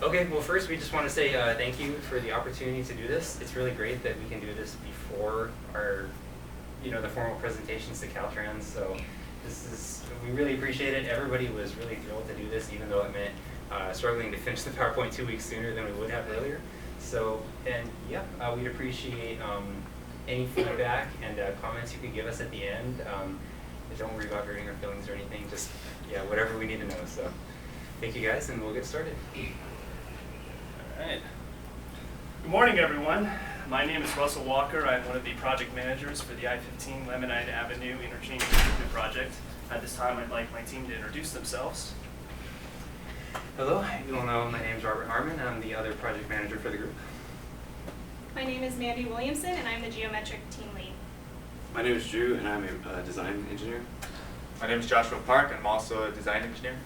Okay, well first we just want to say thank you for the opportunity to do this. It's really great that we can do this before our, the formal presentations to Caltrans. So we really appreciate it. Everybody was really thrilled to do this, even though it meant struggling to finish the PowerPoint 2 weeks sooner than we would have earlier. So, and yeah, we'd appreciate any feedback and comments you could give us at the end. Don't worry about hurting our feelings or anything, just, whatever we need to know. So, thank you guys, and we'll get started. All right. Good morning, everyone. My name is Russell Walker. I'm one of the project managers for the I-15 Lemonade Avenue Interchange Improvement Project. At this time, I'd like my team to introduce themselves. Hello, you all know my name is Robert Harmon. I'm the other project manager for the group. My name is Mandy Williamson, and I'm the geometric team lead. My name is Drew, and I'm a design engineer. My name is Joshua Park. I'm also a design engineer.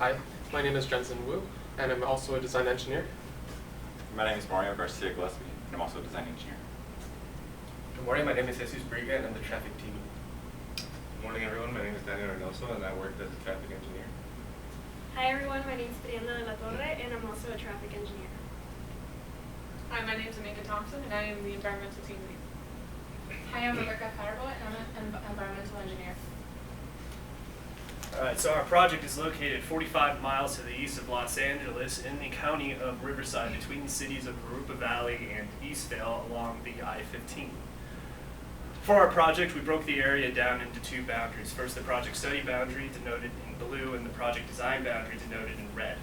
Hi, my name is Jensen Wu, and I'm also a design engineer. My name is Mario Garcia Gillespie, and I'm also a design engineer. Good morning, my name is Jesus Briga, and I'm the traffic team. Good morning, everyone. My name is Daniel Reynoso, and I work as a traffic engineer. Hi, everyone. My name is Brianna de la Torre, and I'm also a traffic engineer. Hi, my name is Amika Thompson, and I am the environmental team lead. Hi, I'm Rebecca Firebolt, and I'm an environmental engineer. All right, so our project is located 45 miles to the east of Los Angeles in the county of Riverside, between the cities of Aruba Valley and Eastvale along the I-15. For our project, we broke the area down into two boundaries. First, the project study boundary, denoted in blue, and the project design boundary, denoted in red.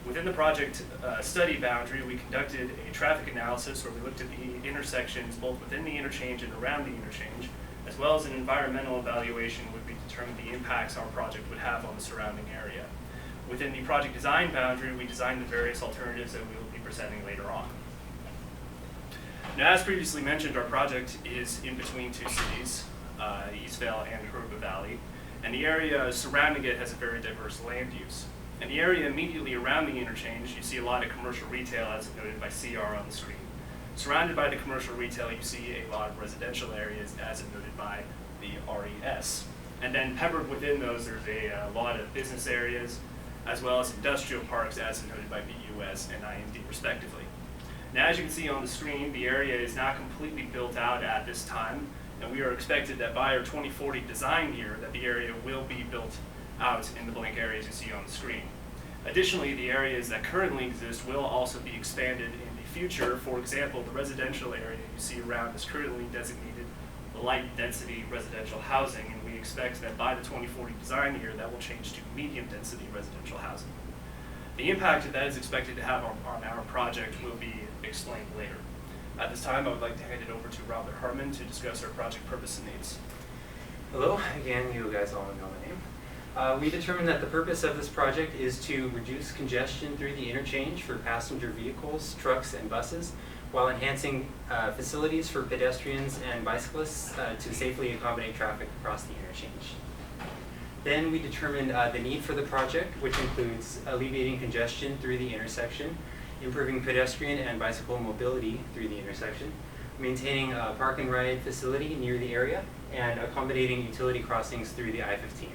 Within the project study boundary, we conducted a traffic analysis where we looked at the intersections both within the interchange and around the interchange, as well as an environmental evaluation where we determined the impacts our project would have on the surrounding area. Within the project design boundary, we designed the various alternatives that we will be presenting later on. Now, as previously mentioned, our project is in between two cities, Eastvale and Aruba Valley, and the area surrounding it has a very diverse land use. In the area immediately around the interchange, you see a lot of commercial retail, as noted by CR on the screen. Surrounded by the commercial retail, you see a lot of residential areas, as noted by the RES. And then peppered within those, there's a lot of business areas, as well as industrial parks, as noted by BUS and IND, respectively. Now, as you can see on the screen, the area is not completely built out at this time, and we are expected that by our 2040 design year, that the area will be built out in the blank areas you see on the screen. Additionally, the areas that currently exist will also be expanded in the future. For example, the residential area you see around is currently designated light density residential housing, and we expect that by the 2040 design year, that will change to medium density residential housing. The impact that is expected to have on our project will be explained later. At this time, I would like to hand it over to Robert Harmon to discuss our project purpose and needs. Hello, again, you guys all know my name. We determined that the purpose of this project is to reduce congestion through the interchange for passenger vehicles, trucks, and buses, while enhancing facilities for pedestrians and bicyclists to safely accommodate traffic across the interchange. Then we determined the need for the project, which includes alleviating congestion through the intersection, improving pedestrian and bicycle mobility through the intersection, maintaining a park and ride facility near the area, and accommodating utility crossings through the I-15.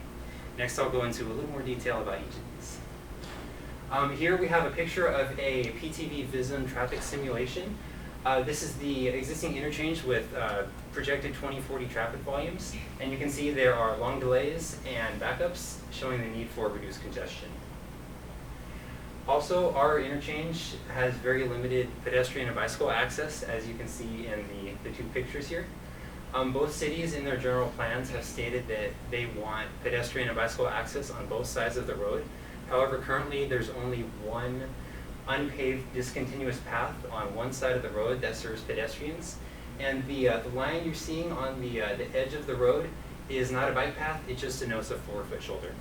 Next, I'll go into a little more detail about each of these. Here we have a picture of a PTV Vism traffic simulation. This is the existing interchange with projected 2040 traffic volumes, and you can see there are long delays and backups showing the need for reduced congestion. Also, our interchange has very limited pedestrian and bicycle access, as you can see in the two pictures here. Both cities in their general plans have stated that they want pedestrian and bicycle access on both sides of the road. However, currently there's only one unpaved discontinuous path on one side of the road that serves pedestrians. And the line you're seeing on the edge of the road is not a bike path, it just denotes a 4-foot shoulder.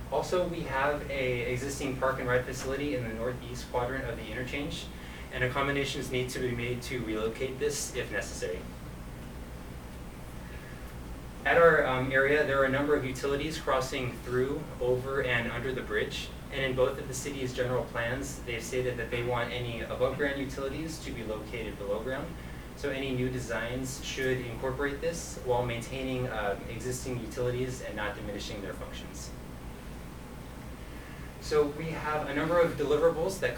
Also, we have an existing park and ride facility in the northeast quadrant of the interchange, and accommodations need to be made to relocate this if necessary. At our area, there are a number of utilities crossing through, over, and under the bridge. And in both of the city's general plans, they've stated that they want any above ground utilities to be located below ground. So any new designs should incorporate this while maintaining existing utilities and not diminishing their functions. So we have a number of deliverables that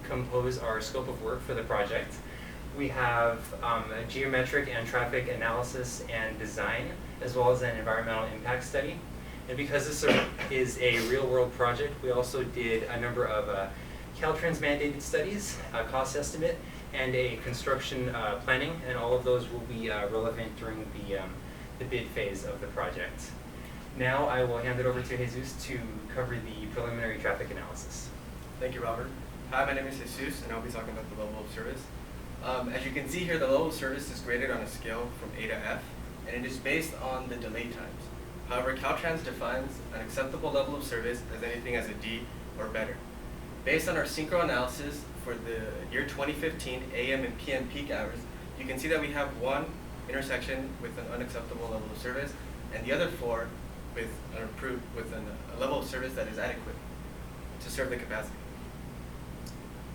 compose our scope of work for the project. We have a geometric and traffic analysis and design, as well as an environmental impact study. And because this is a real-world project, we also did a number of Caltrans mandated studies, a cost estimate, and a construction planning, and all of those will be relevant during the bid phase of the project. Now I will hand it over to Jesus to cover the preliminary traffic analysis. Thank you, Robert. Hi, my name is Jesus, and I'll be talking about the level of service. As you can see here, the level of service is graded on a scale from A to F, and it is based on the delay times. However, Caltrans defines an acceptable level of service as anything as a D or better. Based on our synchro analysis for the year 2015 AM and PM peak hours, you can see that we have one intersection with an unacceptable level of service, and the other four with a level of service that is adequate to serve the capacity.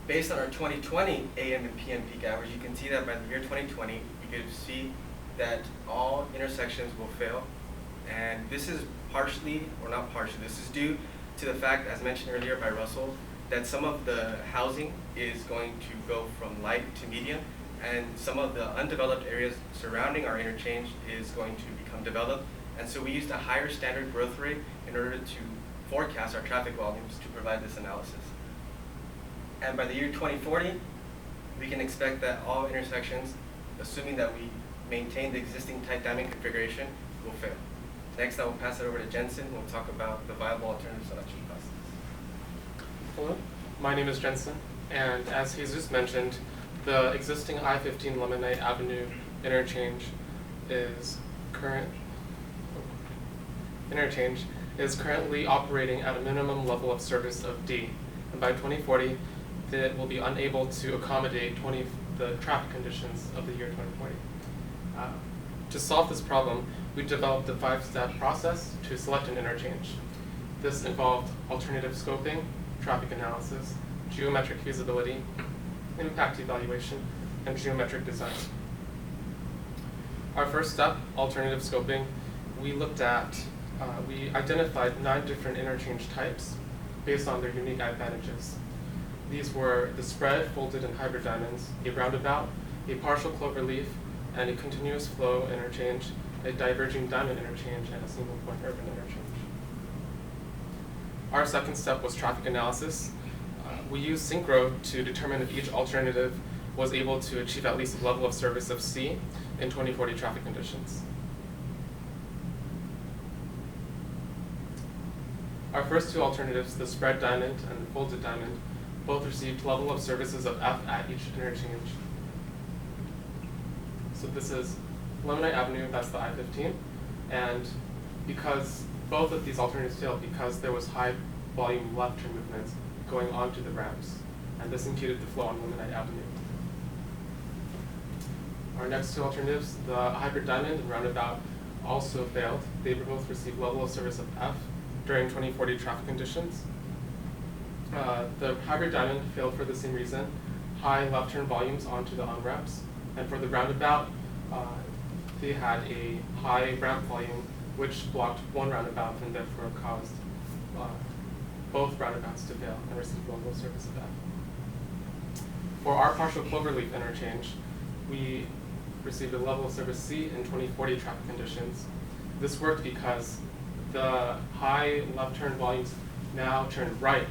Based on our 2020 AM and PM peak hours, you can see that by the year 2020, you can see that all intersections will fail. And this is this is due to the fact, as mentioned earlier by Russell, that some of the housing is going to go from light to medium, and some of the undeveloped areas surrounding our interchange is going to become developed. And so we used a higher standard growth rate in order to forecast our traffic volumes to provide this analysis. And by the year 2040, we can expect that all intersections, assuming that we maintain the existing tight damming configuration, will fail. Next, I will pass it over to Jensen, who will talk about the viable alternative selection process. Hello, my name is Jensen, and as Jesus mentioned, the existing I-15 Lemonade Avenue interchange is currently operating at a minimum level of service of D, and by 2040, it will be unable to accommodate the traffic conditions of the year 2040. To solve this problem, we developed a 5-step process to select an interchange. This involved alternative scoping, traffic analysis, geometric feasibility, impact evaluation, and geometric design. Our first step, alternative scoping, we identified 9 different interchange types based on their unique advantages. These were the spread, folded, and hybrid diamonds, a roundabout, a partial cloverleaf, and a continuous flow interchange, a diverging diamond interchange, and a single point urban interchange. Our second step was traffic analysis. We used synchro to determine if each alternative was able to achieve at least a level of service of C in 2040 traffic conditions. Our first 2 alternatives, the spread diamond and the folded diamond, both received level of services of F at each interchange. So this is Lemonade Avenue, that's the I-15, and because both of these alternatives failed because there was high volume left turn movements going onto the ramps, and this impeded the flow on Lemonade Avenue. Our next 2 alternatives, the hybrid diamond and roundabout, also failed. They both received level of service of F during 2040 traffic conditions. The hybrid diamond failed for the same reason, high left turn volumes onto the on-ramps, and for the roundabout, they had a high ramp volume which blocked one roundabout and therefore caused both roundabouts to fail and receive level of service of F. For our partial cloverleaf interchange, we received a level of service C in 2040 traffic conditions. This worked because the high left turn volumes now turned right,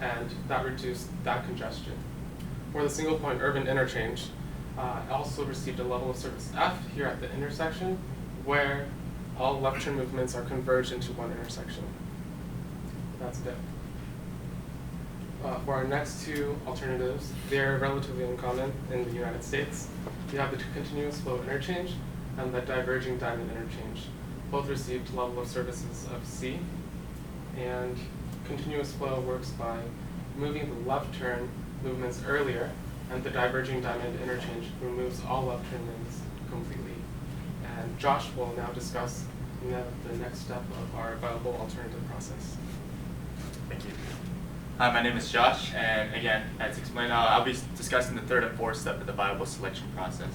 and that reduced that congestion. For the single point urban interchange, also received a level of service F here at the intersection, where all left turn movements are converged into one intersection. That's it. For our next 2 alternatives, they're relatively uncommon in the United States. We have the continuous flow interchange and the diverging diamond interchange. Both received level of services of C, and continuous flow works by moving the left turn movements earlier, and the diverging diamond interchange removes all left turn lanes completely. And Josh will now discuss the next step of our viable alternative process. Thank you. Hi, my name is Josh, and again, as explained, I'll be discussing the 3rd and 4th step of the viable selection process.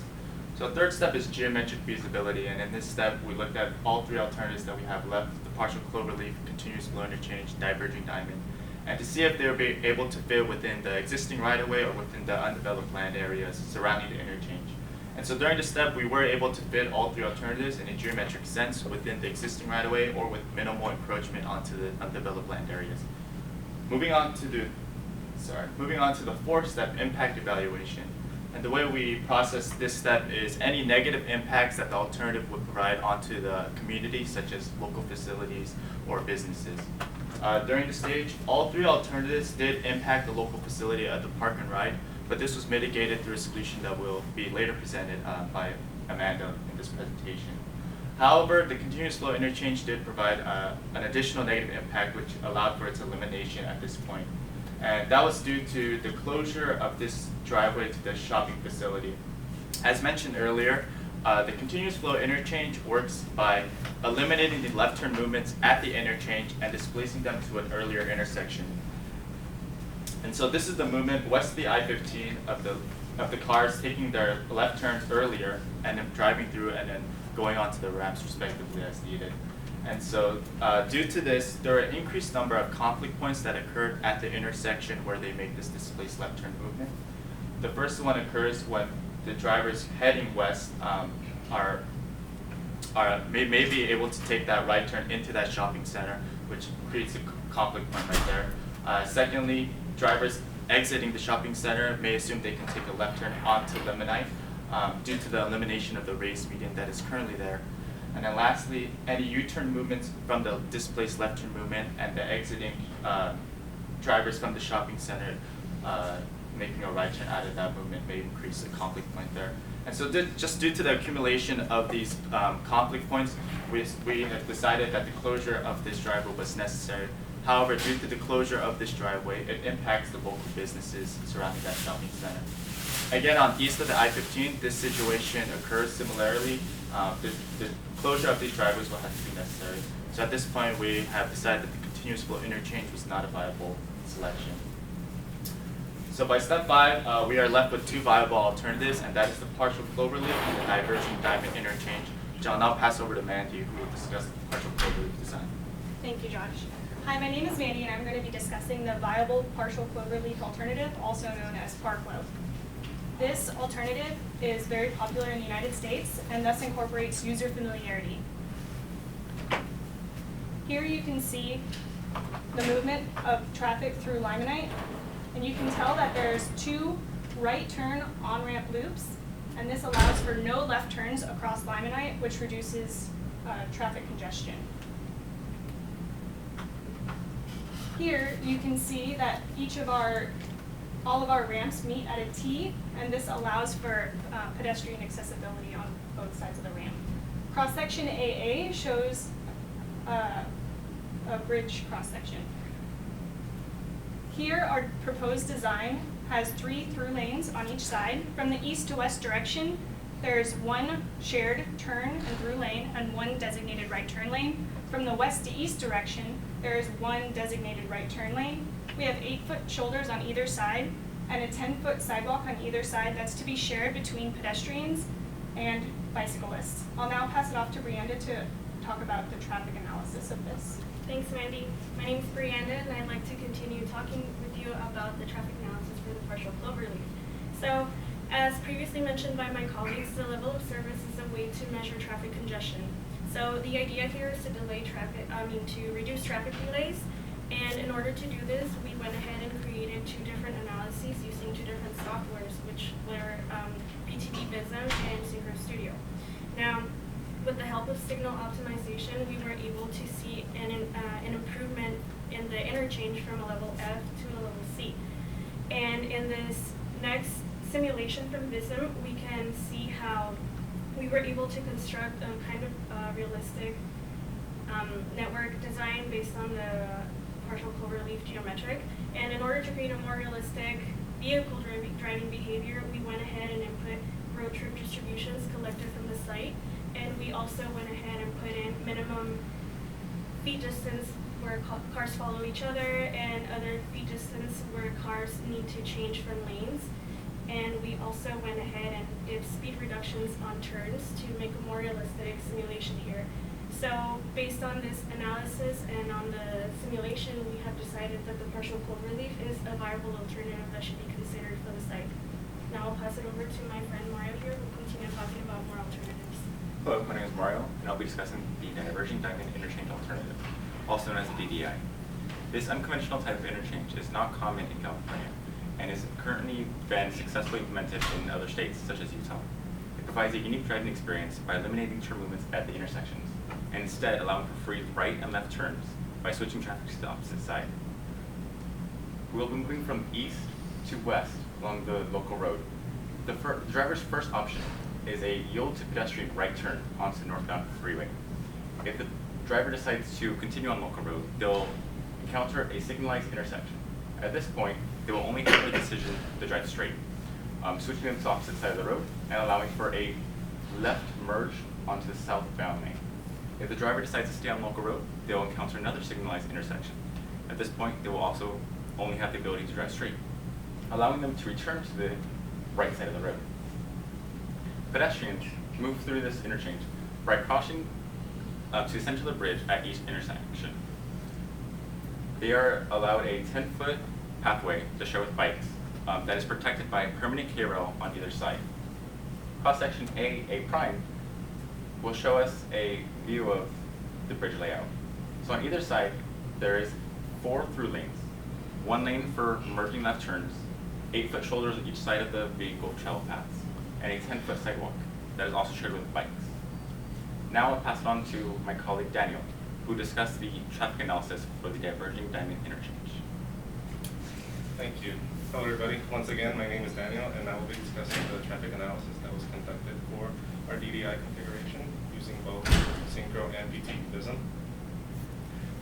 So the 3rd step is geometric feasibility, and in this step, we looked at all 3 alternatives that we have left, the partial cloverleaf continuous flow interchange diverging diamond, and to see if they would be able to fit within the existing right-of-way or within the undeveloped land areas surrounding the interchange. And so during this step, we were able to fit all three alternatives in a geometric sense within the existing right-of-way or with minimal encroachment onto the undeveloped land areas. Moving on to the fourth step, impact evaluation. And the way we process this step is any negative impacts that the alternative would provide onto the community, such as local facilities or businesses. During the stage, all three alternatives did impact the local facility at the park and ride, but this was mitigated through a solution that will be later presented by Amanda in this presentation. However, the continuous flow interchange did provide an additional negative impact which allowed for its elimination at this point. And that was due to the closure of this driveway to the shopping facility. As mentioned earlier, the continuous flow interchange works by eliminating the left turn movements at the interchange and displacing them to an earlier intersection. And so this is the movement west of the I-15 of the cars taking their left turns earlier and then driving through and then going onto the ramps respectively as needed. And so due to this, there are an increased number of conflict points that occurred at the intersection where they make this displaced left turn movement. The first one occurs when the drivers heading west may be able to take that right turn into that shopping center, which creates a conflict point right there. Secondly, drivers exiting the shopping center may assume they can take a left turn onto Lemonite due to the elimination of the raised median that is currently there. And then lastly, any U-turn movements from the displaced left turn movement and the exiting drivers from the shopping center making a right turn out of that movement may increase the conflict point there. And so just due to the accumulation of these conflict points, we have decided that the closure of this driveway was necessary. However, due to the closure of this driveway, it impacts the local businesses surrounding that shopping center. Again, on east of the I-15, this situation occurs similarly. The closure of these driveways will have to be necessary. So at this point, we have decided that the continuous flow interchange was not a viable selection. So by step 5, we are left with two viable alternatives, and that is the partial cloverleaf and the diverging diamond interchange, which I'll now pass over to Mandy, who will discuss the partial cloverleaf design. Thank you, Josh. Hi, my name is Mandy, and I'm going to be discussing the viable partial cloverleaf alternative, also known as Parkloaf. This alternative is very popular in the United States and thus incorporates user familiarity. Here you can see the movement of traffic through Limonite, and you can tell that there's two right turn on-ramp loops, and this allows for no left turns across Limonite, which reduces traffic congestion. Here you can see that all of our ramps meet at a T, and this allows for pedestrian accessibility on both sides of the ramp. Cross-section AA shows a bridge cross-section. Here, our proposed design has 3 through lanes on each side. From the east to west direction, there's one shared turn and through lane and one designated right turn lane. From the west to east direction, there is one designated right turn lane. We have 8-foot shoulders on either side and a 10-foot sidewalk on either side that's to be shared between pedestrians and bicyclists. I'll now pass it off to Brianda to talk about the traffic analysis of this. Thanks, Mandy. My name is Brianda, and I'd like to continue talking with you about the traffic analysis for the partial cloverleaf. So, as previously mentioned by my colleagues, the level of service is a way to measure traffic congestion. So the idea here is to reduce traffic delays. And in order to do this, we went ahead and created 2 different analyses using 2 different softwares, which were PTV Vism and Synchro Studio. Now, with the help of signal optimization, we were able to see an improvement in the interchange from a level F to a level C. And in this next simulation from Vism, we can see how we were able to construct a kind of realistic network design based on the partial cloverleaf geometric. And in order to create a more realistic vehicle driving behavior, we went ahead and input road trip distributions collected from the site. And we also went ahead and put in minimum feet distance where cars follow each other and other feet distance where cars need to change from lanes. And we also went ahead and did speed reductions on turns to make a more realistic simulation here. So based on this analysis and on the simulation, we have decided that the partial cloverleaf is a viable alternative that should be considered for the site. Now I'll pass it over to my friend Mario here, who will continue talking about more alternatives. Hello, my name is Mario, and I'll be discussing the diverging diamond interchange alternative, also known as the DDI. This unconventional type of interchange is not common in California, and is currently been successfully implemented in other states, such as Utah. It provides a unique driving experience by eliminating turn movements at the intersections, and instead allowing for free right and left turns by switching traffic to the opposite side. We will be moving from east to west along the local road. The driver's first option is a yield to pedestrian right turn onto the northbound freeway. If the driver decides to continue on local road, they'll encounter a signalized intersection. At this point, they will only have the decision to drive straight, switching them to the opposite side of the road and allowing for a left merge onto the southbound lane. If the driver decides to stay on local road, they'll encounter another signalized intersection. At this point, they will also only have the ability to drive straight, allowing them to return to the right side of the road. Pedestrians move through this interchange by crossing to the center of the bridge at each intersection. They are allowed a 10-foot pathway to share with bikes that is protected by a permanent K-rail on either side. Cross-section A prime will show us a view of the bridge layout. So on either side, there is 4 through lanes, 1 lane for merging left turns, 8-foot shoulders on each side of the vehicle travel paths, and a 10-foot sidewalk that is also shared with bikes. Now I'll pass it on to my colleague Daniel, who will discuss the traffic analysis for the diverging diamond interchange. Thank you. Hello everybody. Once again, my name is Daniel, and I will be discussing the traffic analysis that was conducted for our DDI configuration using both synchro and PT vism.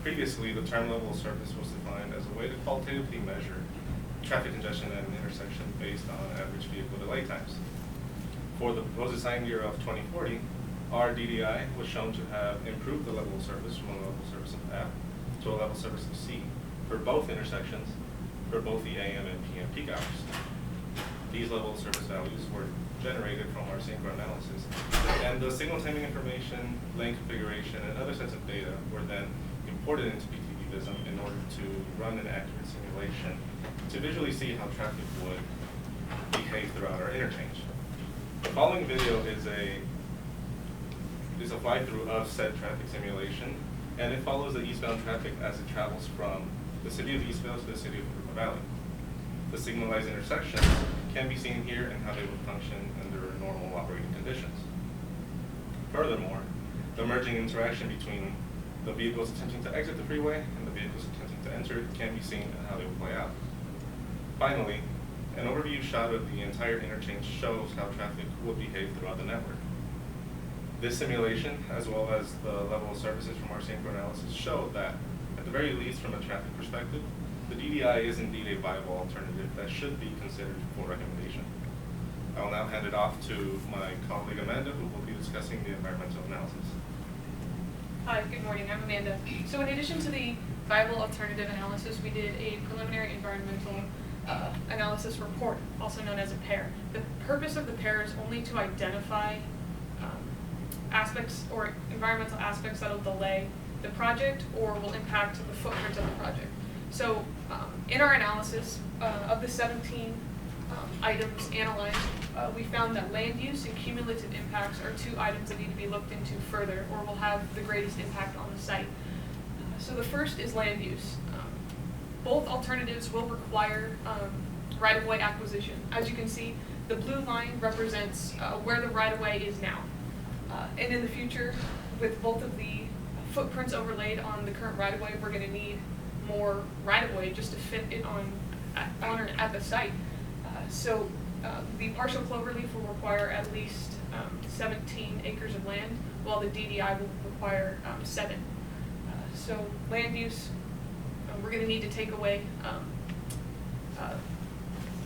Previously, the term level of service was defined as a way to qualitatively measure traffic congestion at an intersection based on average vehicle delay times. For the proposed design year of 2040, our DDI was shown to have improved the level of service from a level of service of F to a level of service of C for both intersections for both the AM and PM peak hours. These level of service values were generated from our synchro analysis, and the signal timing information, lane configuration, and other sets of data were then imported into PTV vism in order to run an accurate simulation to visually see how traffic would behave throughout our interchange. The following video is a fly-through of said traffic simulation, and it follows the eastbound traffic as it travels from the city of Eastvale to the city of River Valley. The signalized intersections can be seen here and how they would function under normal operating conditions. Furthermore, the merging interaction between the vehicles attempting to exit the freeway and the vehicles attempting to enter can be seen and how they would play out. Finally, an overview shot of the entire interchange shows how traffic would behave throughout the network. This simulation, as well as the level of services from our synchro analysis, show that, at the very least from a traffic perspective, the DDI is indeed a viable alternative that should be considered for recommendation. I will now hand it off to my colleague Amanda, who will be discussing the environmental analysis. Hi, good morning. I'm Amanda. So in addition to the viable alternative analysis, we did a preliminary environmental analysis report, also known as a PAIR. The purpose of the PAIR is only to identify aspects or environmental aspects that will delay the project or will impact the footprint of the project. So in our analysis of the 17 items analyzed, we found that land use and cumulative impacts are 2 items that need to be looked into further or will have the greatest impact on the site. So the first is land use. Both alternatives will require right-of-way acquisition. As you can see, the blue line represents where the right-of-way is now. And in the future, with both of the footprints overlaid on the current right-of-way, we're going to need more right-of-way just to fit it on or at the site. So the partial cloverleaf will require at least 17 acres of land, while the DDI will require 7. So land use, we're going to need to take away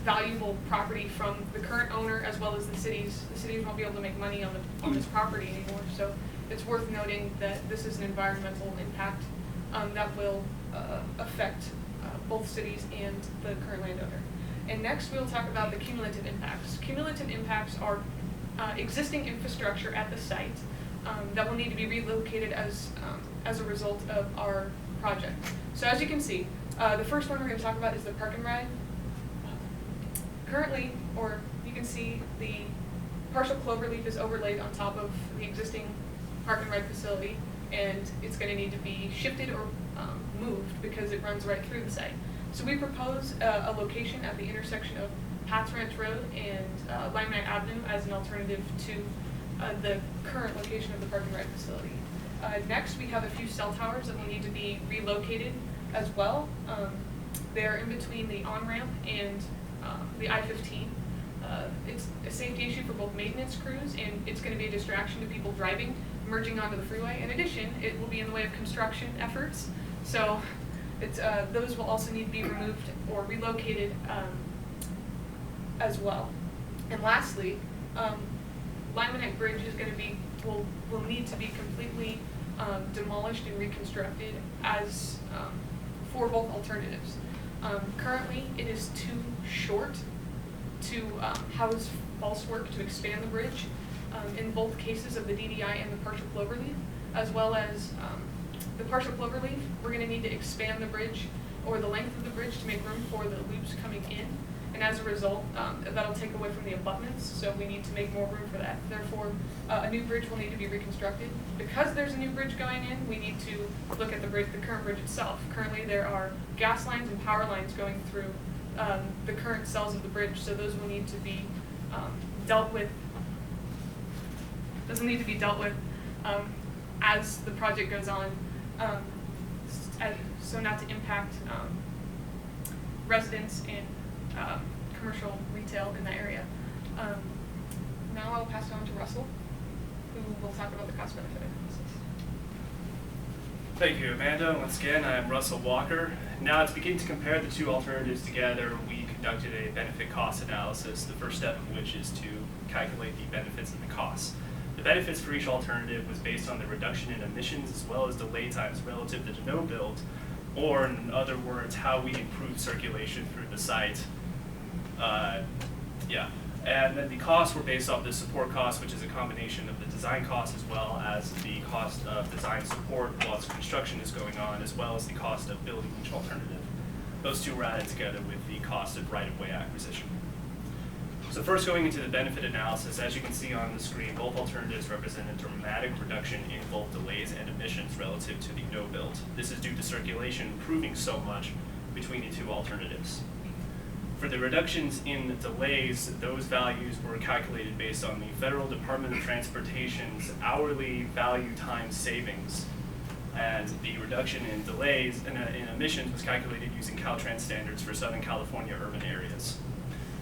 valuable property from the current owner as well as the cities. The cities won't be able to make money on this property anymore. So it's worth noting that this is an environmental impact that will affect both cities and the current landowner. And next we'll talk about the cumulative impacts. Cumulative impacts are existing infrastructure at the site that will need to be relocated as a result of our project. So as you can see, the first one we're going to talk about is the park and ride. Currently, or you can see the partial cloverleaf is overlaid on top of the existing park and ride facility, and it's going to need to be shifted or moved because it runs right through the site. So we propose a location at the intersection of Pat's Ranch Road and Limelight Avenue as an alternative to the current location of the park and ride facility. Next, we have a few cell towers that will need to be relocated as well. They're in between the on-ramp and the I-15. It's a safety issue for both maintenance crews, and it's going to be a distraction to people driving, merging onto the freeway. In addition, it will be in the way of construction efforts, so those will also need to be removed or relocated as well. And lastly, Limonette Bridge is going to be will need to be completely demolished and reconstructed as for both alternatives. Currently, it is too short to house false work to expand the bridge. In both cases of the DDI and the partial cloverleaf, as well as the partial cloverleaf, we're going to need to expand the bridge or the length of the bridge to make room for the loops coming in. And as a result, that'll take away from the abutments, so we need to make more room for that. Therefore, a new bridge will need to be reconstructed. Because there's a new bridge going in, we need to look at the current bridge itself. Currently, there are gas lines and power lines going through the current cells of the bridge, so those will need to be dealt with. Doesn't need to be dealt with as the project goes on, so not to impact residents and commercial retail in that area. Now I'll pass it on to Russell, who will talk about the cost-benefit analysis. Thank you, Amanda. Once again, I'm Russell Walker. Now, to begin to compare the two alternatives together, we conducted a benefit-cost analysis, the first step of which is to calculate the benefits and the costs. The benefits for each alternative was based on the reduction in emissions as well as delay times relative to the no build, or in other words, how we improve circulation through the site. And then the costs were based off the support cost, which is a combination of the design cost as well as the cost of design support whilst construction is going on, as well as the cost of building each alternative. Those two were added together with the cost of right-of-way acquisition. So first, going into the benefit analysis, as you can see on the screen, both alternatives represent a dramatic reduction in both delays and emissions relative to the no build. This is due to circulation improving so much between the two alternatives. For the reductions in delays, those values were calculated based on the Federal Department of Transportation's hourly value time savings. And the reduction in delays and in emissions was calculated using Caltrans standards for Southern California urban areas.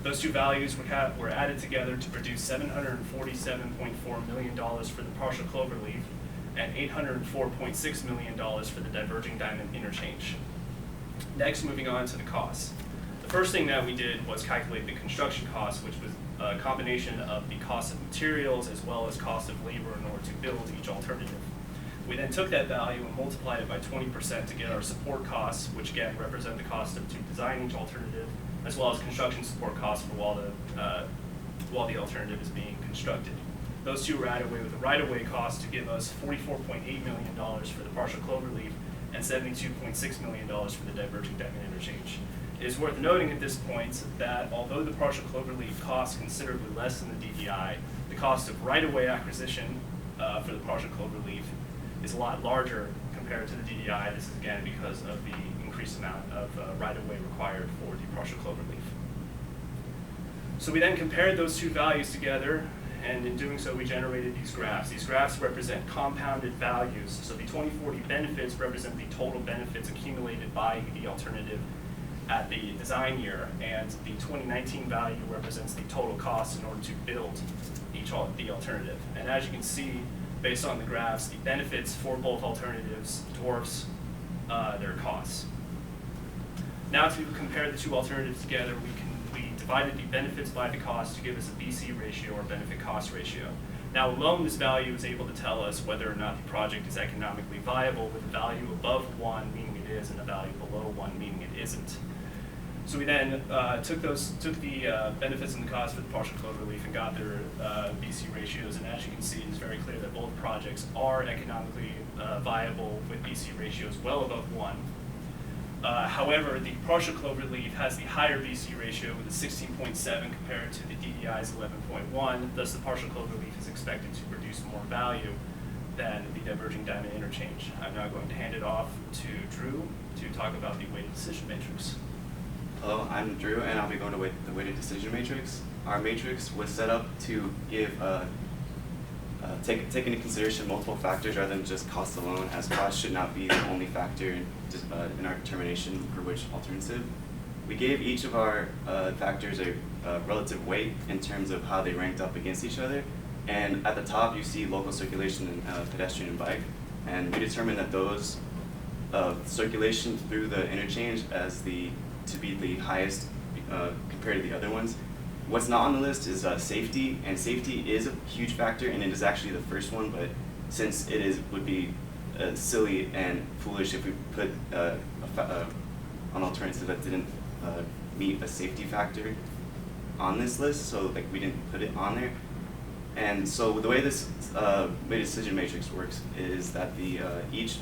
Those two values were added together to produce $747.4 million for the partial cloverleaf and $804.6 million for the diverging diamond interchange. Next, moving on to the costs. The first thing that we did was calculate the construction cost, which was a combination of the cost of materials as well as cost of labor in order to build each alternative. We then took that value and multiplied it by 20% to get our support costs, which again represent the cost to design each alternative, as well as construction support costs for while the alternative is being constructed. Those two were added away with the right-of-way cost to give us $44.8 million for the partial cloverleaf and $72.6 million for the diverging diamond interchange. It is worth noting at this point that although the partial cloverleaf costs considerably less than the DDI, the cost of right-of-way acquisition for the partial cloverleaf is a lot larger compared to the DDI. This is again because of the increased amount of right-of-way required for the partial cloverleaf. So we then compared those two values together, and in doing so we generated these graphs. These graphs represent compounded values. So the 2040 benefits represent the total benefits accumulated by the alternative at the design year, and the 2019 value represents the total cost in order to build the alternative. And as you can see, based on the graphs, the benefits for both alternatives dwarfs their costs. Now to compare the two alternatives together, we divided the benefits by the cost to give us a BC ratio or benefit cost ratio. Now alone, this value is able to tell us whether or not the project is economically viable, with a value above 1 meaning it is and a value below 1 meaning it isn't. So we then took the benefits and the costs for the partial clover leaf and got their BC ratios, and as you can see, it's very clear that both projects are economically viable with BC ratios well above 1. However, the partial clover leaf has the higher BC ratio with a 16.7 compared to the DDI's 11.1. Thus, the partial clover leaf is expected to produce more value than the diverging diamond interchange. I'm now going to hand it off to Drew to talk about the weighted decision matrix. Hello, I'm Drew, and I'll be going to the weighted decision matrix. Our matrix was set up to give take into consideration multiple factors rather than just cost alone, as cost should not be the only factor in our determination for which alternative. We gave each of our factors a relative weight in terms of how they ranked up against each other. And at the top, you see local circulation and pedestrian and bike. And we determined that those circulation through the interchange to be the highest compared to the other ones. What's not on the list is safety, and safety is a huge factor, and it is actually the first one. But since would be silly and foolish if we put an alternative that didn't meet a safety factor on this list, so like we didn't put it on there. And so the way this weighted decision matrix works is that each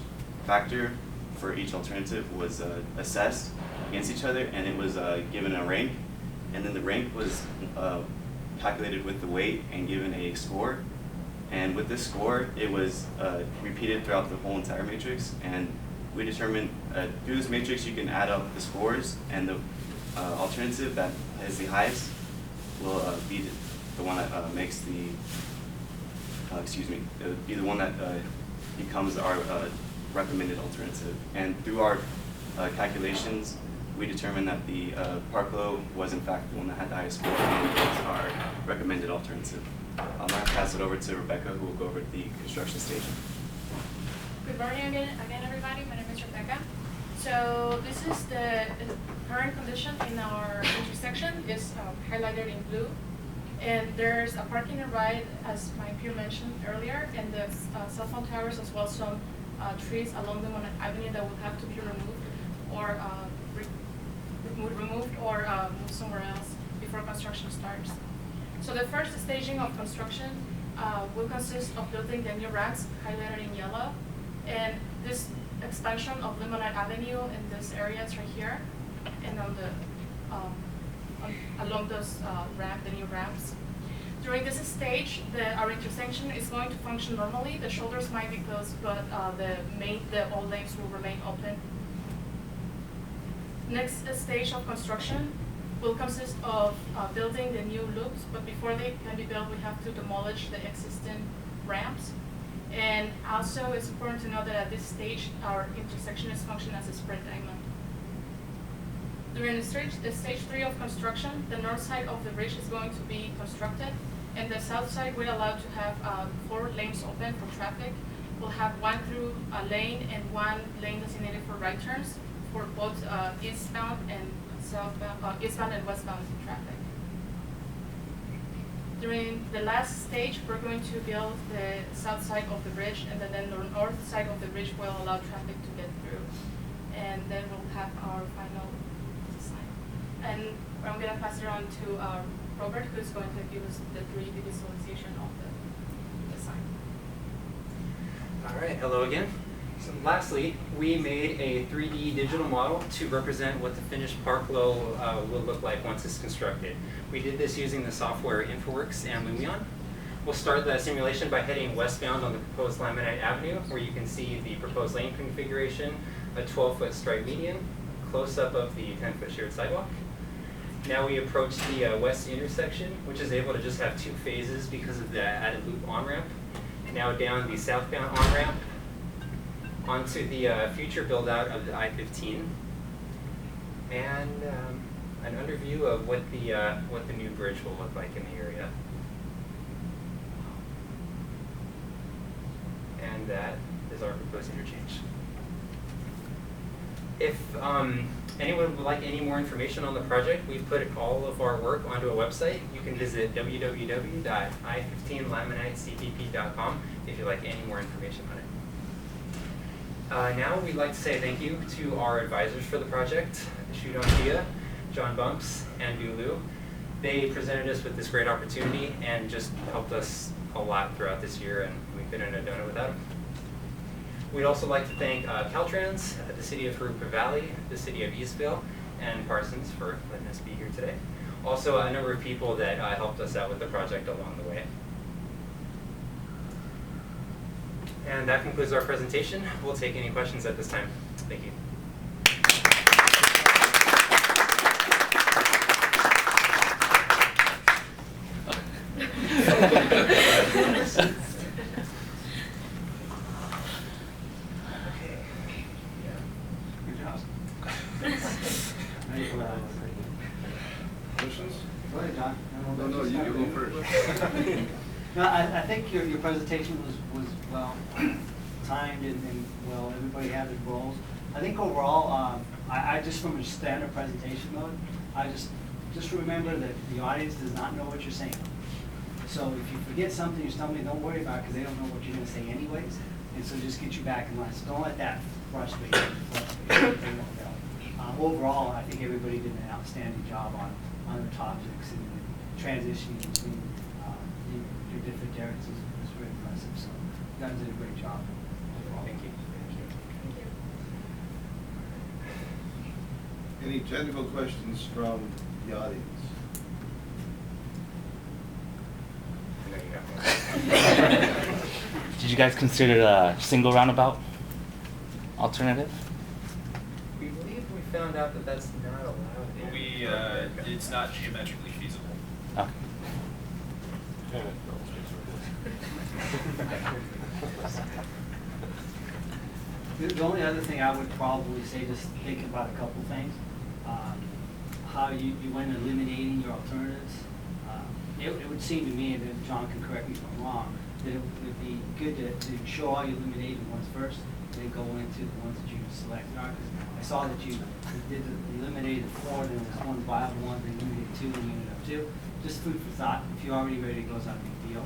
factor for each alternative was assessed against each other, and it was given a rank, and then the rank was calculated with the weight and given a score. And with this score, it was repeated throughout the whole entire matrix, and we determined through this matrix you can add up the scores, and the alternative that is the highest will be the one that makes the, it would be the one that becomes our recommended alternative. And through our calculations, we determined that the Parklow was in fact the one that had the highest score and was our recommended alternative. I'll now pass it over to Rebecca, who will go over the construction stage. Good morning again everybody. My name is Rebecca. So this is the current condition in our intersection. It's highlighted in blue. And there's a parking and ride, as my peer mentioned earlier, and the cell phone towers, as well as some trees along the Monet Avenue that will have to be removed or moved somewhere else before construction starts. So the first staging of construction will consist of building the new racks highlighted in yellow, and this expansion of Lemonade Avenue in this areas right here, and on the along those the new ramps. During this stage, our intersection is going to function normally. The shoulders might be closed, but all lanes will remain open. Next stage of construction will consist of building the new loops, but before they can be built, we have to demolish the existing ramps. And also, it's important to know that at this stage, our intersection is functioning as a spread diamond. During the stage 3 of construction, the north side of the bridge is going to be constructed, and the south side we're allowed to have 4 lanes open for traffic. We'll have 1 through a lane and 1 lane designated for right turns for both eastbound and westbound traffic. During the last stage, we're going to build the south side of the bridge, and then the north side of the bridge will allow traffic to get through. And then we'll have our final design. And I'm going to pass it on to Robert, who's going to give us the 3D visualization of the design. All right, hello again. So lastly, we made a 3D digital model to represent what the finished Parklow will look like once it's constructed. We did this using the software InfoWorks and Lumion. We'll start the simulation by heading westbound on the proposed Laminite Avenue, where you can see the proposed lane configuration, a 12-foot stripe median, close-up of the 10-foot shared sidewalk. Now we approach the west intersection, which is able to just have 2 phases because of the added loop on-ramp. Now down the southbound on-ramp onto the future build-out of the I-15, and an underview of what the new bridge will look like in the area. And that is our proposed interchange. If anyone would like any more information on the project, we've put all of our work onto a website. You can visit www.i15laminitecpp.com if you'd like any more information on it. Now we'd like to say thank you to our advisors for the project, Shudan Kia, John Bumps, and Bulu. They presented us with this great opportunity and just helped us a lot throughout this year, and we couldn't have done it without them. We'd also like to thank Caltrans, the City of Jurupa Valley, the City of Eastville, and Parsons for letting us be here today. Also, a number of people that helped us out with the project along the way. And that concludes our presentation. We'll take any questions at this time. Thank you. Questions? Go ahead, John. No, you go first. No, I think your presentation was well timed and well, everybody had their roles. I think overall, I just from a standard presentation mode, I just remember that the audience does not know what you're saying. So if you forget something, you tell me, don't worry about it because they don't know what you're going to say anyways. And so just get you back in line. So don't let that frustrate you. They won't know. Overall, I think everybody did an outstanding job on the topics and transitioning between your different areas is very impressive. So you guys did a great job overall. Thank you. Any technical questions from the audience? Did you guys consider a single roundabout alternative? We believe we found out that that's not allowed. It's not geometrically feasible. Okay. The only other thing I would probably say, just think about a couple things. How you went eliminating your alternatives. It would seem to me, and John can correct me if I'm wrong, that it would be good to show all your eliminated ones first, then go into the ones that you selected. I saw that you eliminated 4, then there was one viable one, then eliminated 2, and you ended up 2. Just food for thought. If you're already ready to go, it's not a big deal.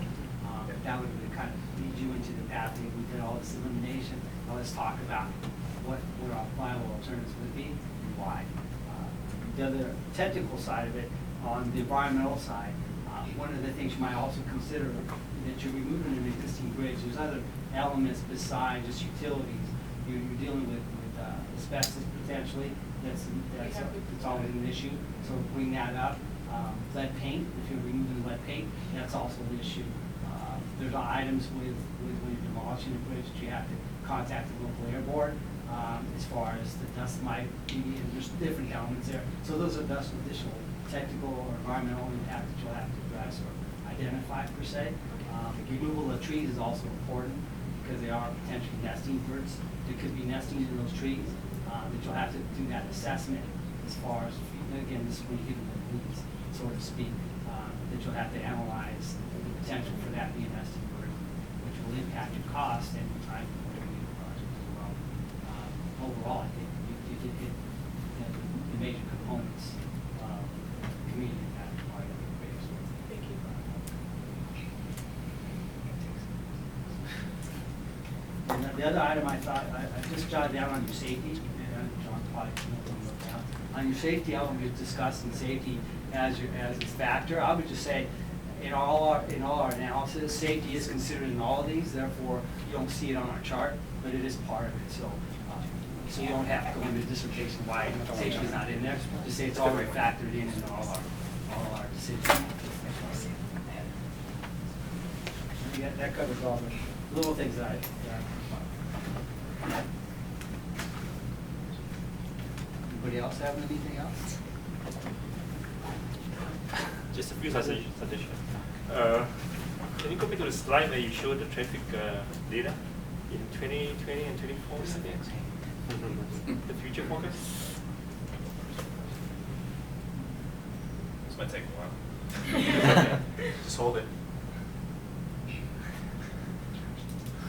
That would kind of lead you into the path that we did all this elimination. Now let's talk about what our viable alternatives would be and why. The other technical side of it, on the environmental side, one of the things you might also consider that you're removing an existing bridge. There's other elements besides just utilities. You're dealing with asbestos potentially. That's always an issue. So bring that up. Lead paint, if you're removing lead paint, that's also an issue. There's items with when you're demolishing a bridge that you have to contact the local air board as far as the dust might be, and there's different elements there. So those are additional technical or environmental impact that you'll have to address or identify per se. The removal of trees is also important because they are potentially nesting birds. There could be nesting in those trees that you'll have to do that assessment as far as, again, this is when you get into the weeds, so to speak, that you'll have to analyze the potential for that being a nesting bird, which will impact your cost and your time for the project as well. Overall, I think you did hit the major components of the community impact part of the base. Thank you. And the other item I thought, I just jotted down on your safety, and John probably wrote down. On your safety element, we've discussed safety as a factor. I would just say, in all our analysis, safety is considered in all of these. Therefore, you don't see it on our chart, but it is part of it. So you don't have to go into dissertation why safety is not in there. Just say it's already factored in all our decisions. That covers all the little things that I Anybody else have anything else? Just a few suggestions. Can you go back to the slide where you showed the traffic data in 2020 and 24? The future focus? This might take a while. Just hold it.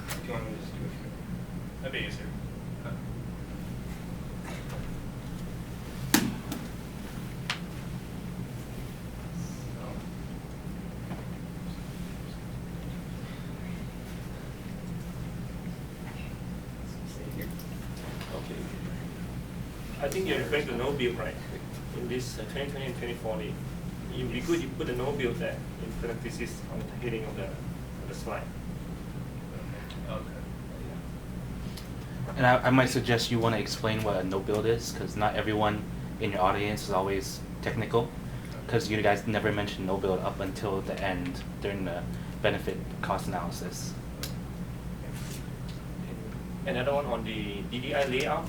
If you want me to just do it. That'd be easier. I think you're referring to no beam, right? in this 2020 and 2040, it would be good you put a no build there in parentheses on the heading of the slide. Okay. And I might suggest you want to explain what a no build is, because not everyone in your audience is always technical, because you guys never mentioned no build up until the end during the benefit cost analysis. Another one on the DDI layout.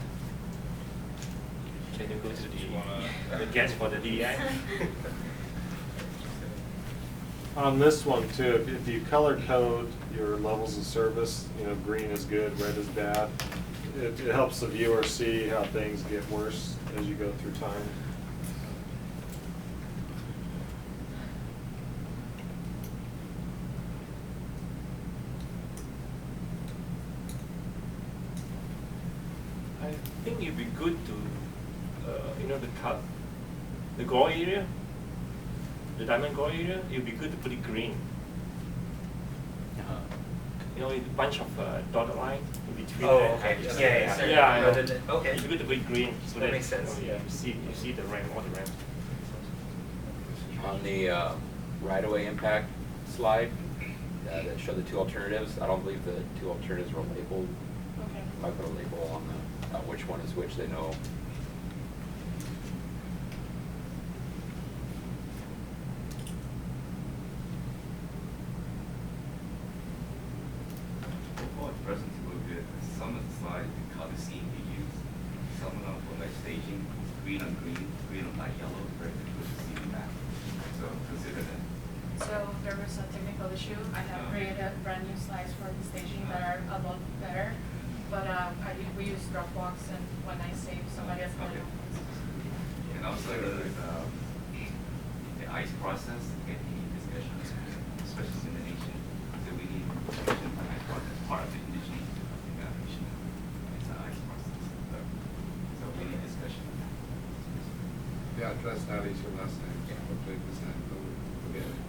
Can you go to the guess for the DDI? On this one too, if you color code your levels of service, green is good, red is bad, it helps the viewer see how things get worse as you go through time. I think it'd be good to, the gore area, the diamond gore area, it'd be good to put it green. A bunch of dotted lines in between. Oh, there. okay. Yeah, I know. Okay. It's good to put it green. So That makes sense. You see the ramp, all the ramps. On the right-of-way impact slide that showed the two alternatives, I don't believe the two alternatives were labeled. Okay. Might put a label on which one is which, they know. Present will good. Some of the slides, the color scheme we use, some of them for like staging, green on green, green on light yellow, very difficult to see that. So consider that. So there was a technical issue. I have created brand new slides for the staging that are a lot better, but we use Dropbox, and when I save, somebody else can do. And also the ICE process, get any discussion, especially in the nation. So we need discussion on ICE process, part of the indigenous evaluation. It's an ICE process. So we need discussion on that. Yeah, addressed that issue last time. Hopefully this time we'll get it.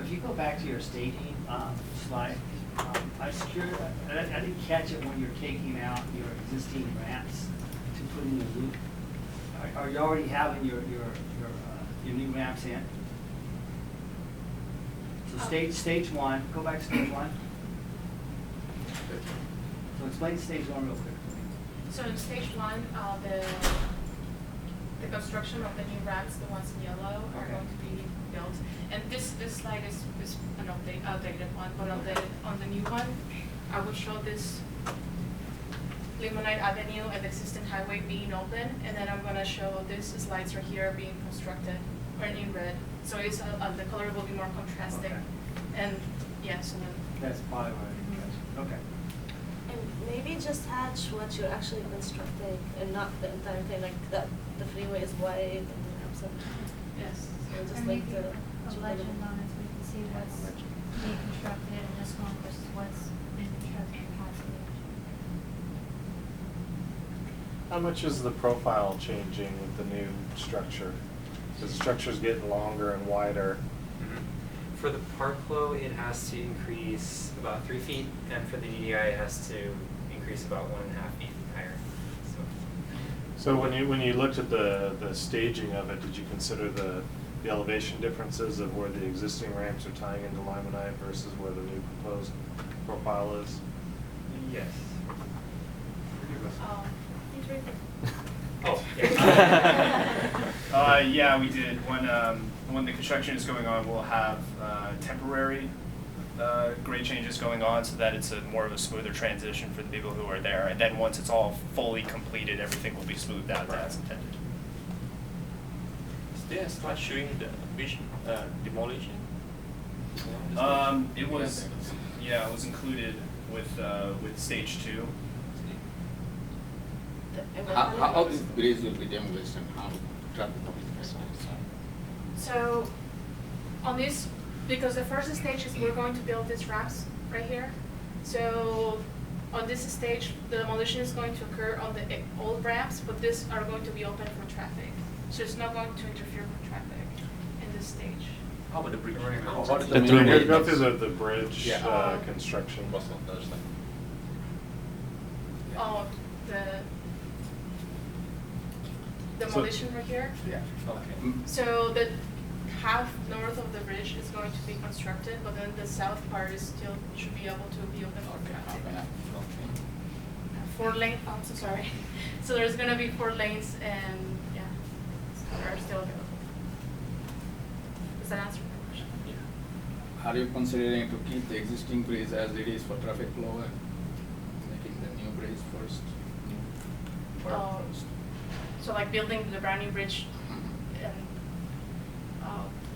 If you go back to your staging slide, I was curious, I didn't catch it when you're taking out your existing ramps to put in the loop. Are you already having your new ramps in? So stage one, go back to stage one. So explain stage one real quick. So in stage one, the construction of the new ramps, the ones in yellow, are going to be built. And this slide is an outdated one, but on the new one, I would show this Limonite Avenue and the existing highway being open, and then I'm gonna show these slides right here being constructed, or in red. So it's the color will be more contrasting. Okay. And yeah, so then. That's probably what I got. Okay. And maybe just hatch what you're actually constructing and not the entire thing, like the freeway is wide and the ramps are. Yes. So just And like maybe a legend on it so we can see what's being constructed in this one versus what's been constructed possibly. How much is the profile changing with the new structure? So the structure's getting longer and wider. For the park flow, it has to increase about 3 feet, and for the DDI, it has to increase about 1.5 feet higher. So when you looked at the staging of it, did you consider the elevation differences of where the existing ramps are tying into Limonite versus where the new proposed profile is? Yes. He's right there. Oh, yeah. Yeah, we did. When the construction is going on, we'll have temporary grade changes going on so that it's more of a smoother transition for the people who are there. And then once it's all fully completed, everything will be smoothed out as intended. Is there a slide showing the demolition? It was included with stage 2. How this bridge will be demolished and how traffic will be passed? So on this, because the first stage is we're going to build these ramps right here. So on this stage, the demolition is going to occur on the old ramps, but these are going to be open for traffic. So it's not going to interfere with traffic in this stage. How about the bridge? Go through the bridge construction. Oh, demolition right here. Yeah. Okay. So the half north of the bridge is going to be constructed, but then the south part is still should be able to be open for traffic. Okay. 4 lane. Oh, I'm so sorry. So there's gonna be 4 lanes, and yeah, so they're still available. Does that answer your question? Yeah. Are you considering to keep the existing bridge as it is for traffic flow and making the new bridge first? Oh, so like building the brand new bridge, and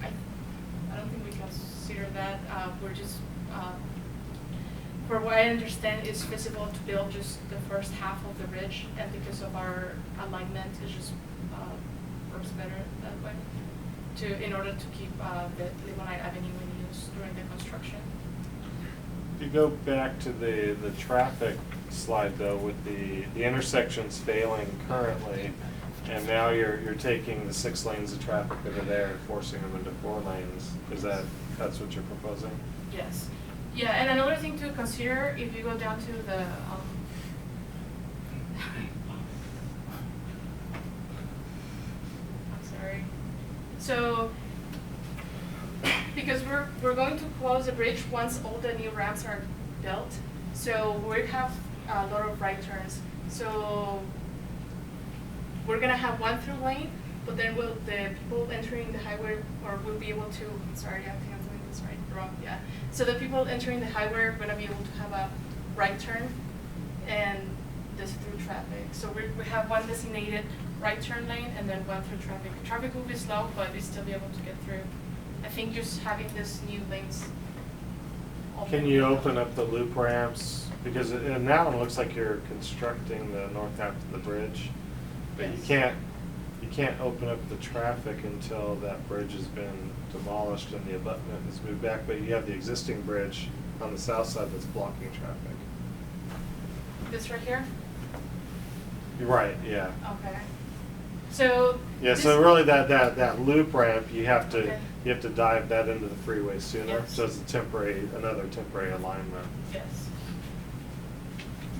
I don't think we consider that. We're just, for what I understand, it's feasible to build just the first half of the bridge, and because of our alignment, it just works better that way. In order to keep the Limonite Avenue in use during the construction. If you go back to the traffic slide though, with the intersections failing currently, and now you're taking the 6 lanes of traffic that are there and forcing them into 4 lanes, that's what you're proposing? Yes. Yeah, and another thing to consider, if you go down to the I'm sorry. So because we're going to close the bridge once all the new ramps are built, so we have a lot of right turns. So we're gonna have 1 through lane, but then the people entering the highway will be able to. Sorry, I think I'm doing this wrong. Yeah. So the people entering the highway are gonna be able to have a right turn, and this through traffic. So we have 1 designated right turn lane and then 1 through traffic. Traffic will be slow, but we still be able to get through. I think just having this new lanes. Can you open up the loop ramps? Because now it looks like you're constructing the north half of the bridge, but Yes. you can't open up the traffic until that bridge has been demolished and the abutment is moved back. But you have the existing bridge on the south side that's blocking traffic. This right here? You're right. Yeah. Okay. So. Yeah. this- So really, that loop ramp, you have to Okay. dive that into the freeway sooner. Yes. So it's another temporary alignment. Yes.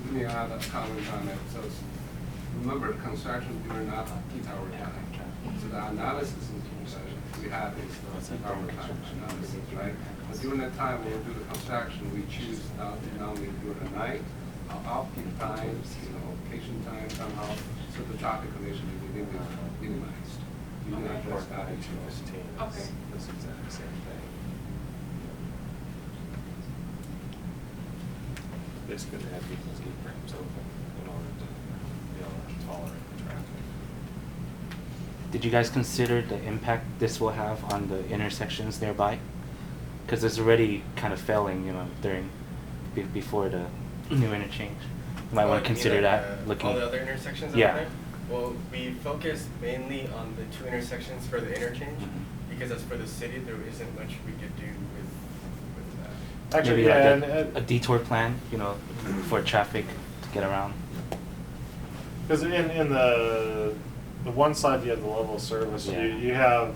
Let me add a comment on that. So remember, construction during our peak hour time. So the analysis we have is the peak hour time analysis, right? But during that time, when we do the construction, we choose not to normally do it at night, off-peak times, vacation time somehow, so the traffic condition is minimized. You can address that issue. Okay. This exact same thing. Basically, they have people's loop ramps open in order to be able to tolerate the traffic. Did you guys consider the impact this will have on the intersections nearby? Because it's already kind of failing, before the new interchange. You might want to consider that. Looking all the other intersections Yeah. out there? Well, we focused mainly on the 2 intersections for the interchange, because as for the city, there isn't much we could do with that. Actually, maybe yeah, like a detour plan, for traffic to get around. Because in the one side you have the level of service, Yeah. you have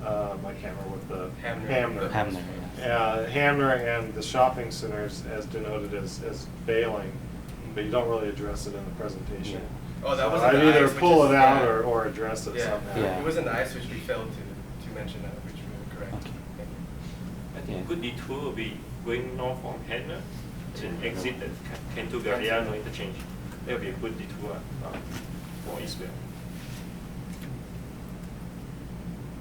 I can't remember what the Hamner. Hamner, Hamner and the shopping centers as denoted as failing, but you don't really address it in the presentation. Oh, that So wasn't I'd the either ice, which pull is- it out yeah. or address it somehow. Yeah. It wasn't the ice, which we failed to mention that, which we were correct. Okay. I think a good detour will be going north from Hanna and exit at Cantu Galliano interchange. That will be a good detour for Eastville.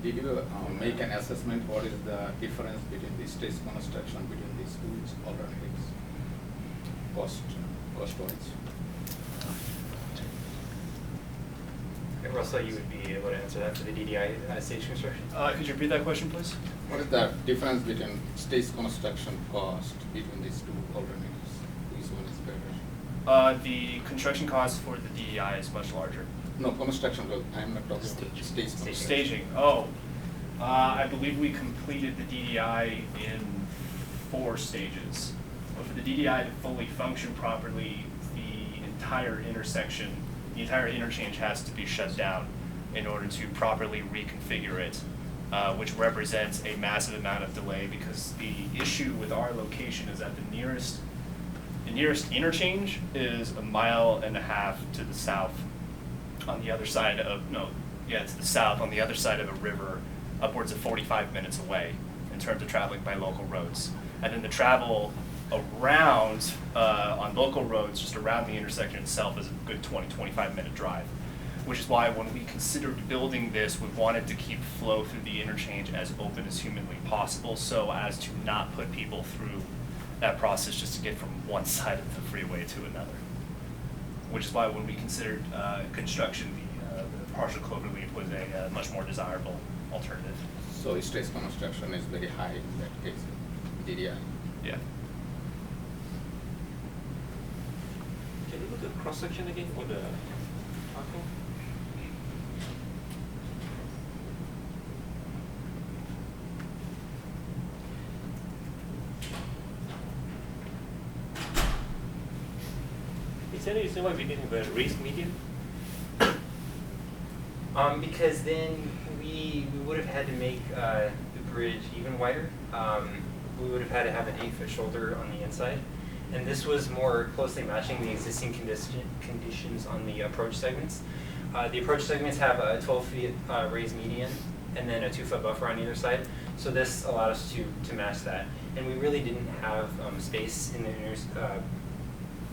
Did you make an assessment what is the difference between the stage construction between these two alternatives? Cost-wise? Russell, you would be able to answer that for the DDI stage construction. Could you repeat that question, please? What is the difference between stage construction cost between these 2 alternatives? Which one is better? The construction cost for the DEI is much larger. No, construction, I'm not talking about stage construction. Staging. Oh, I believe we completed the DDI in 4 stages. But for the DDI to fully function properly, the entire interchange has to be shut down in order to properly reconfigure it, which represents a massive amount of delay because the issue with our location is that the nearest interchange is 1.5 miles to the south on the other side of, no, yeah, it's the south, on the other side of a river, upwards of 45 minutes away in terms of traveling by local roads. And then the travel around, on local roads, just around the intersection itself is a good 20-25-minute drive, which is why when we considered building this, we wanted to keep flow through the interchange as open as humanly possible so as to not put people through that process just to get from one side of the freeway to another. Which is why when we considered construction, the partial cloverleaf was a much more desirable alternative. So stress construction is very high in that case, DDI. Yeah. Can you look at cross section again for the parking? Is there any reason why we didn't have a raised median? Because then we would have had to make the bridge even wider. We would have had to have an 8-foot shoulder on the inside. And this was more closely matching the existing conditions on the approach segments. The approach segments have a 12-foot raised median and then a 2-foot buffer on either side. So this allowed us to match that. And we really didn't have space in the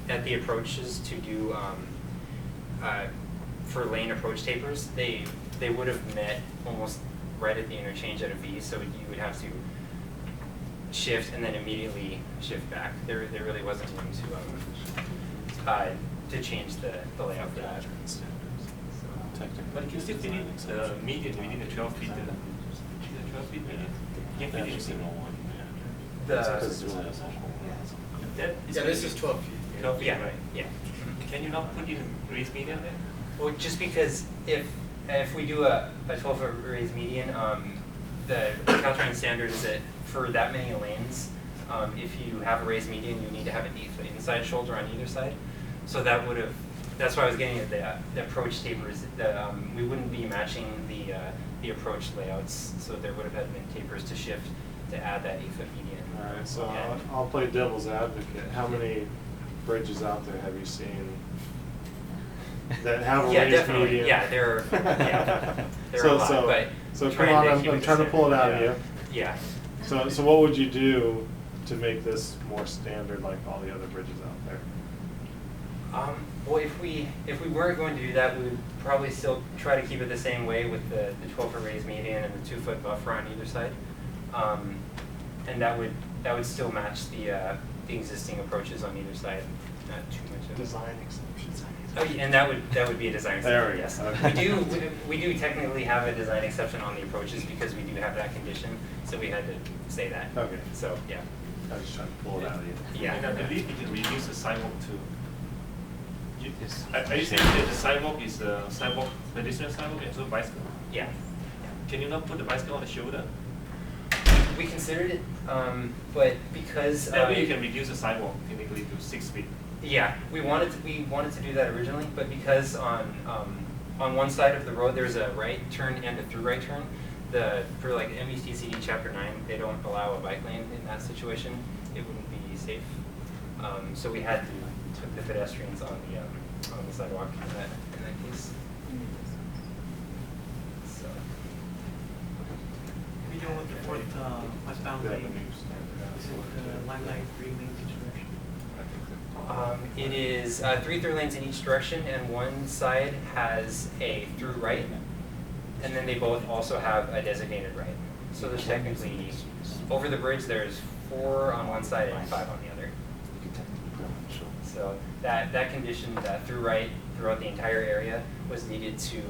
at the approaches to do for lane approach tapers. They would have met almost right at the interchange at a V, so you would have to shift and then immediately shift back. There really wasn't room to change the layout for that. But you still need the median within the 12 feet. The 12 feet median. You can't fit anything. Yeah, this is 12 feet. 12 feet, Yeah, right? yeah. Can you not put in raised median there? Well, just because if we do a 12-foot raised median, the Caltrain standard is that for that many lanes, if you have a raised median, you need to have an 8-foot inside shoulder on either side. So that would have, that's why I was getting at the approach tapers. We wouldn't be matching the approach layouts, so there would have had been tapers to shift to add that 8-foot median. All right, so I'll play devil's advocate. How many bridges out there have you seen that have a raised median? Yeah, there are. Yeah, there are a lot. But so come on, I'm trying to pull it out of you. Yeah. So what would you do to make this more standard like all the other bridges out there? Well, if we weren't going to do that, we would probably still try to keep it the same way with the 12-foot raised median and the 2-foot buffer on either side, and that would still match the existing approaches on either side. Not too much of design exceptions. Oh, yeah, and that would be a design exception. Yes. Okay. We do technically have a design exception on the approaches because we do have that condition, so we had to say that. Okay. So yeah. I was just trying to pull it out of you. Yeah. And I believe you can reduce the sidewalk too. Are you saying that the sidewalk is a sidewalk, pedestrian sidewalk, and so bicycle? Yeah. Can you not put the bicycle on the shoulder? We considered it, but because That way you can reduce the sidewalk technically to 6 feet. yeah, we wanted to do that originally, but because on one side of the road there's a right turn and a through right turn, for like MVTCD Chapter 9, they don't allow a bike lane in that situation. It wouldn't be safe. So we had to put the pedestrians on the sidewalk in that case. So. We don't want to put westbound lane. Is it line 3 lanes each direction? It is 3 through lanes in each direction, and one side has a through right, and then they both also have a designated right. So there's technically, over the bridge, there's 4 on one side and 5 on the other. So that condition, that through right throughout the entire area, was needed to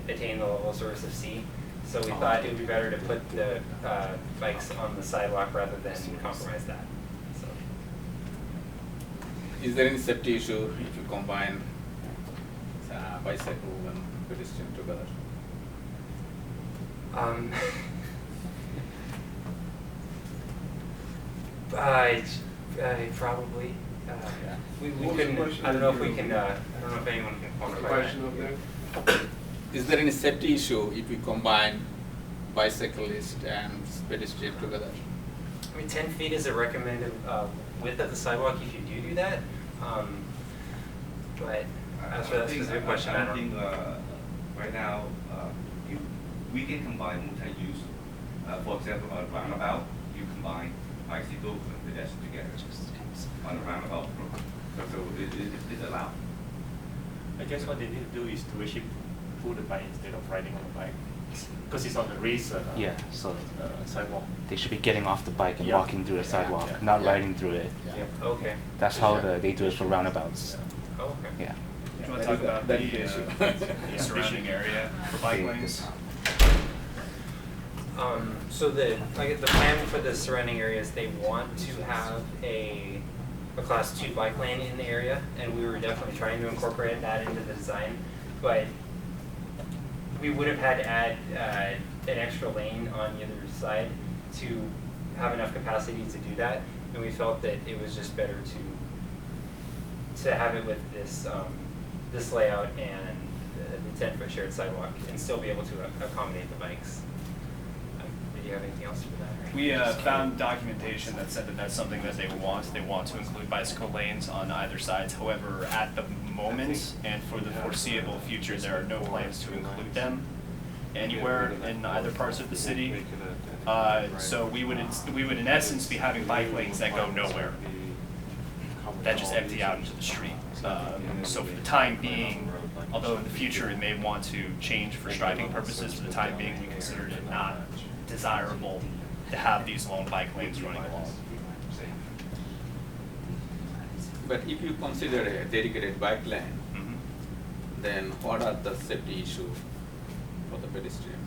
attain the level of service of C. So we thought it would be better to put the bikes on the sidewalk rather than compromise that. So. Is there any safety issue if you combine bicycle and pedestrian together? Probably. Yeah. We couldn't. I don't know if we can. I don't know if anyone can quantify Question over there. Is there any safety issue if we combine bicyclist and pedestrian together? I mean, 10 feet is a recommended width of the sidewalk if you do that. But As for that specific question, I don't think right now if we can combine multi-use. For example, on a roundabout, you combine bicycle and pedestrian together on a roundabout program. So it's allowed. I guess what they need to do is to actually pull the bike instead of riding on the bike. Because it's on the race Yeah, so sidewalk. they should be getting off the bike and Yeah. walking through the Yeah, sidewalk, yeah, not yeah. riding through it. Yeah. Okay. That's how they do it for roundabouts. Oh, okay. Yeah. Do you want to talk about the surrounding area for bike lanes? So the plan for the surrounding areas, they want to have a class 2 bike lane in the area, and we were definitely trying to incorporate that into the design, but we would have had to add an extra lane on the other side to have enough capacity to do that, and we felt that it was just better to have it with this this layout and the 10-foot shared sidewalk, and still be able to accommodate the bikes. Do you have anything else for that? We found documentation that said that that's something that they want. They want to include bicycle lanes on either sides. However, at the moment and for the foreseeable future, there are no plans to include them anywhere in either parts of the city. So we would in essence be having bike lanes that go nowhere, that just empty out into the street. So for the time being, although in the future it may want to change for striping purposes, for the time being we considered it not desirable to have these long bike lanes running along. But if you consider a dedicated bike lane, then what are the safety issues for the pedestrian?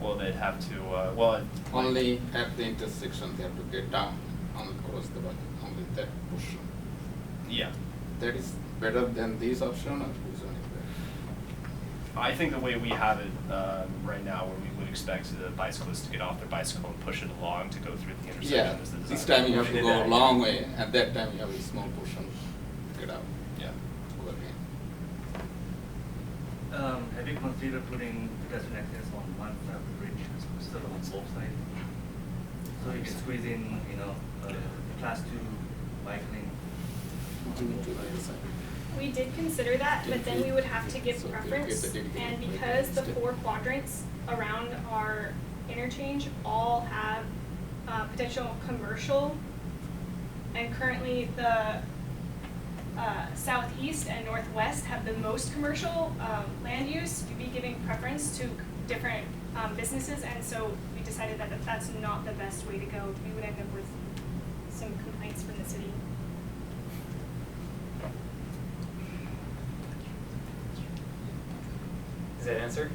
Well, they'd have to, only at the intersection they have to get down and cross the bike, only that portion. Yeah. That is better than this option, or which one is better? I think the way we have it right now, where we would expect the bicyclists to get off their bicycle and push it along to go through the intersection. Yeah, is the design. this time you have to go a long way, at that time you have a small portion to get out. Yeah. Go again. Have you considered putting pedestrian access on one side of the bridge instead of on both sides? So you can squeeze in, class 2 bike lane. We did consider that, but then we would have to give preference, and because the 4 quadrants around our interchange all have potential commercial, and currently the southeast and northwest have the most commercial land use, you'd be giving preference to different businesses, and so we decided that that's not the best way to go. We would end up with some complaints from the city. Does that answer?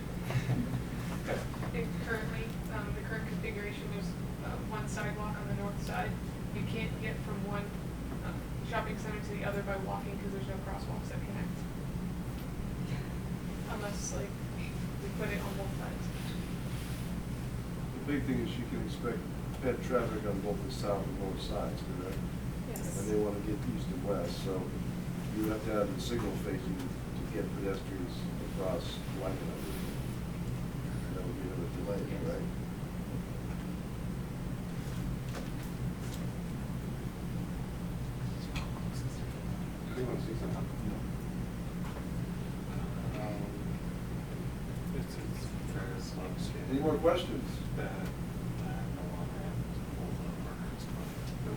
Currently, the current configuration is one sidewalk on the north side. You can't get from one shopping center to the other by walking because there's no crosswalks that connect. Unless we put it on both sides. The big thing is you can expect ped traffic on both the south and north sides, correct? Yes. And they want to get east and west, so you have to have the signal facing to get pedestrians across like that. That would be another delay, right? Anyone see something? Any more questions?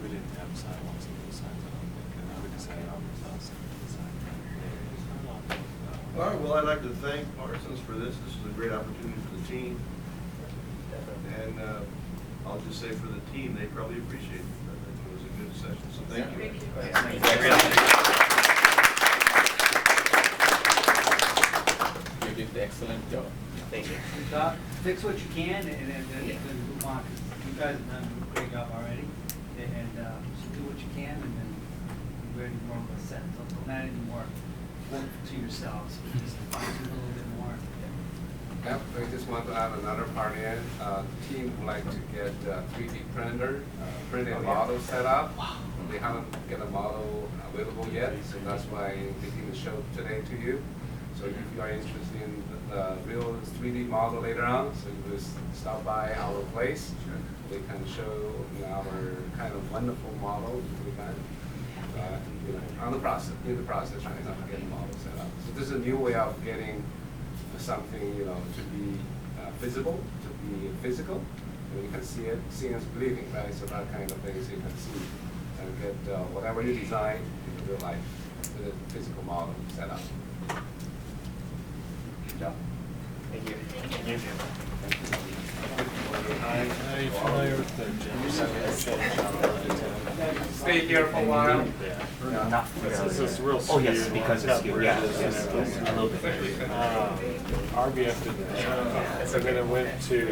We didn't have sidewalks on both sides, I don't think, and I would decide on the south side of the side. All right, well, I'd like to thank Parsons for this. This is a great opportunity for the team. And I'll just say for the team, they probably appreciate it. I think it was a good session, so thank you. You did the excellent job. Thank you. Good job. Fix what you can and then move on, 'cause you guys have done a great job already. And just do what you can and then be ready for more of a set. Don't add any more work to yourselves, but just fine tune a little bit more. Yep, I just want to add another part in. The team would like to get a 3D printer, printed model set up. They haven't got a model available yet, so that's why they can show today to you. So if you are interested in the real 3D model later on, so you just stop by our place. They can show our kind of wonderful model. in the process right now, getting models set up. So this is a new way of getting something, to be visible, to be physical. And you can see it, seeing is believing, right? So that kind of things you can see and get whatever you design in real life with a physical model set up. Good job. Thank you. Thank you. Are you familiar with the Stay here for a while. Not This is real Oh, yes, skewed. because it's skewed, yeah, yes, a little bit. RBF did that. And then it went to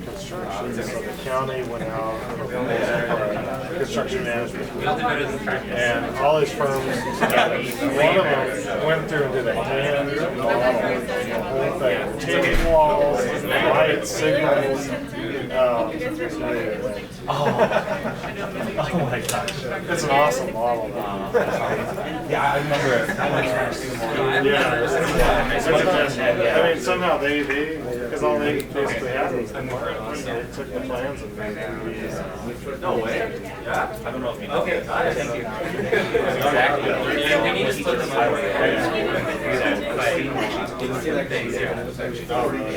construction, so the county went out, construction management. And all these firms, one of them went through and did a hand whole thing, retaining walls, light signals. Oh my gosh. It's an awesome model. Yeah, I remember. Yeah. I mean, somehow they because all they basically had was the part. They took the plans and made it. No way. Yeah? I don't know if you Okay, got it. Thank you. Exactly. Yeah, we need to split them up. Exactly. Didn't see like that. Oh, really?